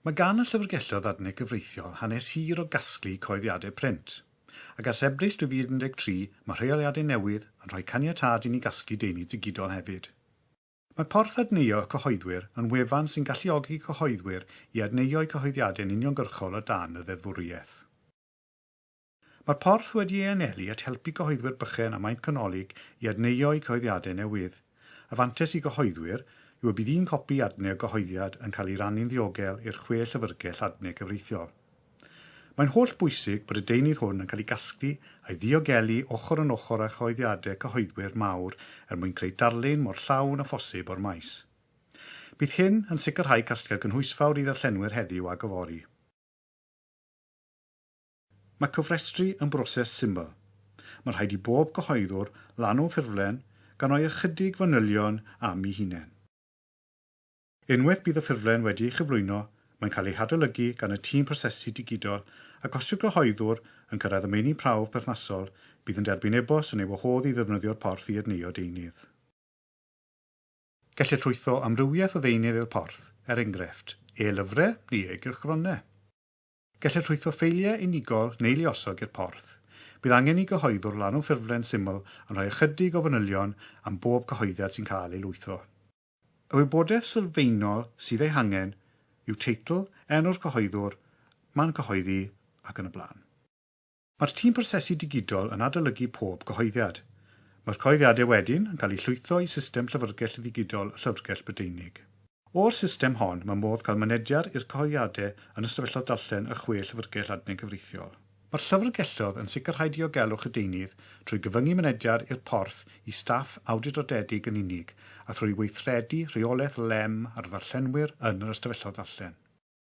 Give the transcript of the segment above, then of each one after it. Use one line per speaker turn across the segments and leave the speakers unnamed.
Mae gan y llyfrgelloedd adnau gyfreithiol hanes hir o gasglu coeddiadau print, ac ers Ebrill 2013 mae rheoliadau newydd yn rhoi caniatâd i ni gasglu deunydd digidol hefyd. Mae porth adneuo cyhoeddwyr yn wefan sy'n galluogi cyhoeddwyr i adneuo cyhoeddiadau'n uniongyrchol o dan y ddeddfwriaeth. Mae'r porth wedi ei anelu at helpu cyhoeddwyr bychain a maint canolig i adneuo cyhoeddiadau newydd. Y fantes i gyhoeddwyr yw y bydd un copi adneu o gyhoeddiad yn cael ei rannu'n ddiogel i'r 6 llyfrgell adnau gyfreithiol. Mae'n holl bwysig bod y deunydd hwn yn cael ei gasglu a'i ddiogelu ochr yn ochr â chyhoeddiadau cyhoeddwyr mawr mwyn creu darlun mor llawn a phosib o'r maes. Bydd hyn yn sicrhau casgliad gynhwysfawr i ddarllenwyr heddiw a gyfori. Mae cyfrestru yn broses syml. Mae'n rhaid i bob cyhoeddwr lanw ffurflen gan roi ychydig fanylion am ei hunain. Unwaith bydd y ffurflen wedi ei chyflwyno, mae'n cael ei hadolygu gan y tîm prosesu digidol ac os yw'r gyhoeddwr yn cyrraedd y meini prawf perthnasol, bydd yn derbyn e-bost yn ei wahodd i ddefnyddio'r porth i adneuo deunydd. Gellir trwytho amrywiaeth o ddeunydd i'r porth, enghraifft, e-lyfrau neu e-gylchgronau. Gellir trwytho ffeiliau unigol neu luosog i'r porth. Bydd angen i gyhoeddwr lanw ffurflen syml yn rhoi ychydig o fanylion am bob cyhoeddiad sy'n cael ei lwytho. Y wybodaeth sylfaenol sydd ei hangen yw teitl, enw'r cyhoeddwr, man cyhoeddi ac yn y blaen. Mae'r tîm prosesu digidol yn adolygu pob cyhoeddiad. Mae'r cyhoeddiadau wedyn yn cael eu llwytho i system llyfrgell digidol y Llyfrgell Brydeinig. O'r system hon mae modd cael mynediad i'r cyhoeddiadau yn ystafelloedd darllen y 6 llyfrgell adnau gyfreithiol. Mae'r llyfrgelloedd yn sicrhau diogelwch y deunydd trwy gyfyngu mynediad i'r porth i staff awdurdodedig yn unig a thrwy weithredu rheolaeth lem ar ddarllenwyr yn yr ystafelloedd darllen.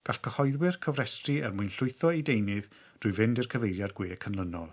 Gall cyhoeddwyr cyfrestru mwyn llwytho ei deunydd drwy fynd i'r cyfeiriad gwe canlynol.